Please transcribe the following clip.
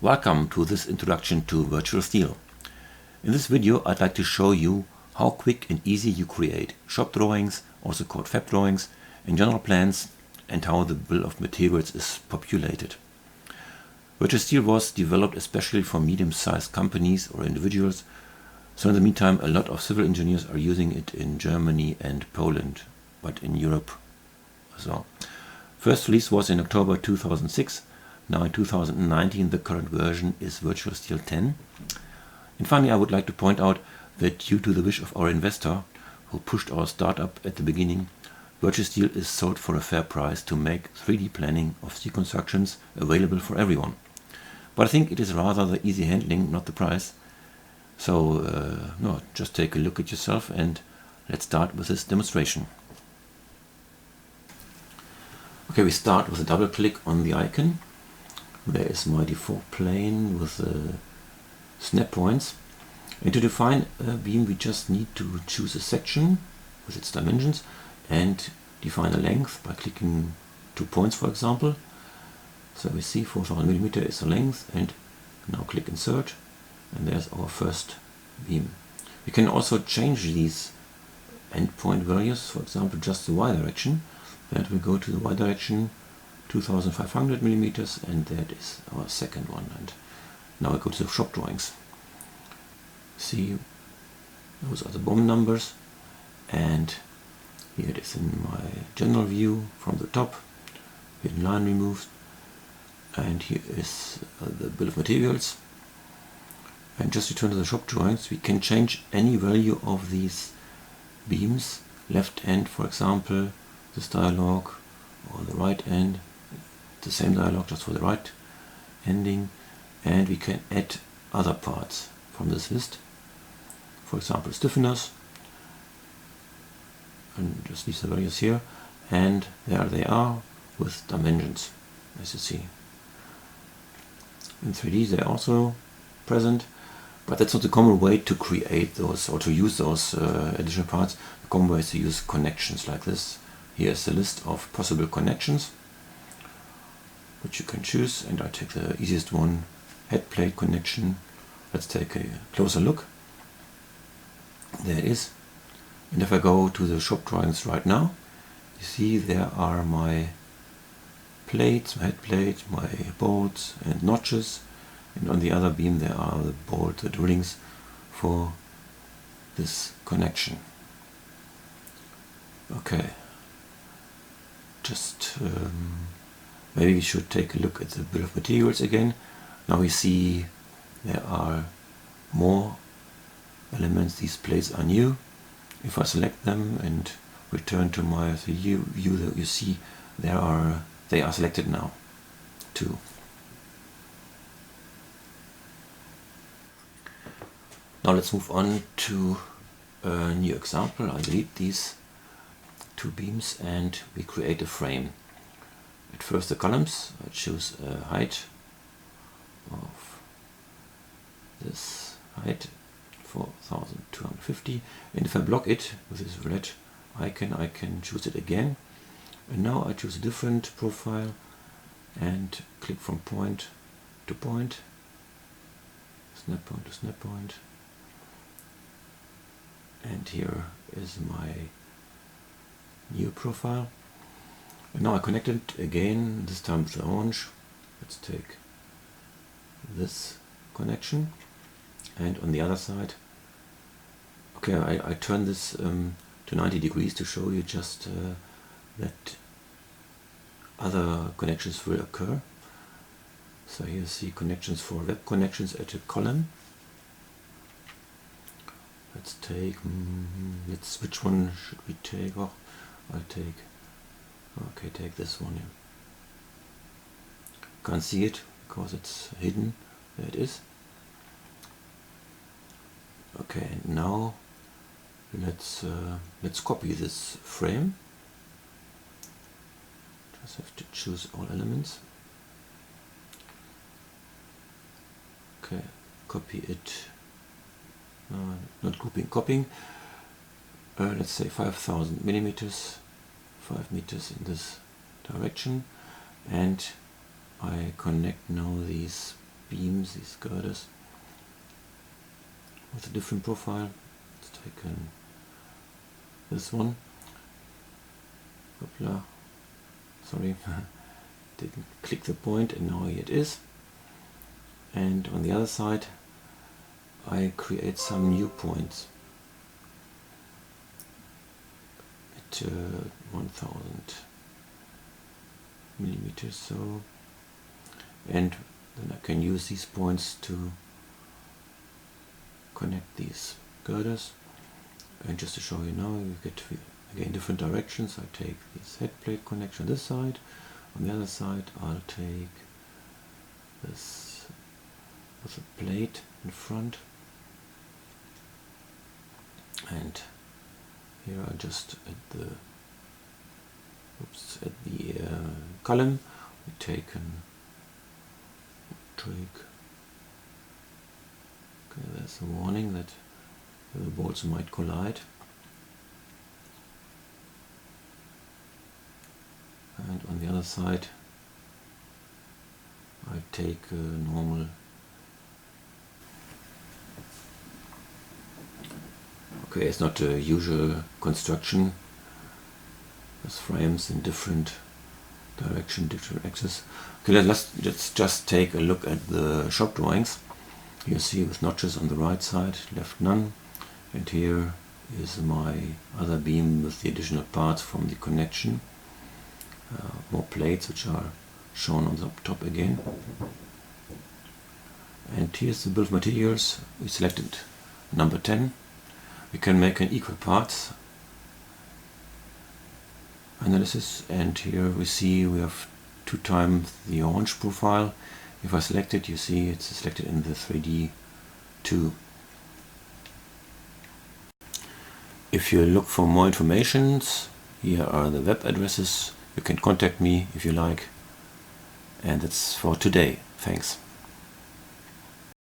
Welcome to this introduction to virtual steel. In this video I'd like to show you how quick and easy you create shop drawings, also called fab drawings, and general plans, and how the bill of materials is populated. Virtual steel was developed especially for medium-sized companies or individuals, so in the meantime a lot of civil engineers are using it in Germany and Poland, but in Europe as well. First release was in October 2006. Now in 2019 the current version is Virtual Steel 10. And finally I would like to point out that due to the wish of our investor, who pushed our startup at the beginning, Virtual Steel is sold for a fair price to make 3D planning of steel constructions available for everyone. But I think it is rather the easy handling, not the price. So no, just take a look at yourself and let's start with this demonstration. Okay, we start with a double click on the icon. There is my default plane with snap points. And to define a beam we just need to choose a section with its dimensions and define a length by clicking 2 points, for example. So we see 4000 mm is the length, and now click insert, and there's our first beam. We can also change these endpoint values, for example just the y direction. That will go to the y direction 2500 mm, and that is our second one. And now I go to the shop drawings. See, those are the BOM numbers, and here it is in my general view from the top, hidden line removed, and here is the bill of materials. And just return to the shop drawings, we can change any value of these beams, left end for example, this dialog, or the right end, the same dialog just for the right ending, and we can add other parts from this list, for example stiffeners, and just leave the values here, and there they are with dimensions, as you see. In 3D they're also present, but that's not the common way to create those or to use those additional parts. The common way is to use connections like this. Here's the list of possible connections which you can choose, and I take the easiest one, head plate connection. Let's take a closer look. There it is. And if I go to the shop drawings right now, you see there are my plates, my head plate, my bolts and notches, and on the other beam there are the bolt, the drillings for this connection. Okay, just maybe we should take a look at the bill of materials again. Now we see there are more elements. These plates are new. If I select them and return to my 3D view, you see they are selected now too. Now let's move on to a new example. I delete these 2 beams and we create a frame. At first the columns, I choose a height of this height, 4250, and if I block it with this red icon I can choose it again, and now I choose a different profile and click from point to point, snap point to snap point, and here is my new profile. And now I connect it again, this time with the haunch. Let's take this connection, and on the other side, okay, I turn this to 90 degrees to show you just that other connections will occur. So here you see connections for web connections at a column. Let's take, which one should we take? Oh, I'll take, okay, take this one here. Can't see it because it's hidden. There it is. Okay, and now let's copy this frame. Just have to choose all elements. Okay, copy it. Not grouping, copying. Let's say 5000 millimeters, 5 meters in this direction, and I connect now these beams, these girders, with a different profile. Let's take this one. Hoopla. Sorry, didn't click the point, and now here it is. And on the other side I create some new points at 1000 millimeters, so, and then I can use these points to connect these girders. And just to show you now, you get again different directions. I take this head plate connection on this side, on the other side I'll take this with a plate in front, and here I just at the column we take an trig. Okay, there's a warning that the bolts might collide. And on the other side I take a normal okay, it's not a usual construction. There's frames in different direction, different axes. Okay, let's just take a look at the shop drawings. You see with notches on the right side, left none, and here is my other beam with the additional parts from the connection. More plates which are shown on the top again. And here's the bill of materials. We selected number 10. We can make an equal parts analysis, and here we see we have 2 times the haunch profile. If I select it, you see it's selected in the 3D 2. If you look for more information, here are the web addresses. You can contact me if you like. And that's for today. Thanks.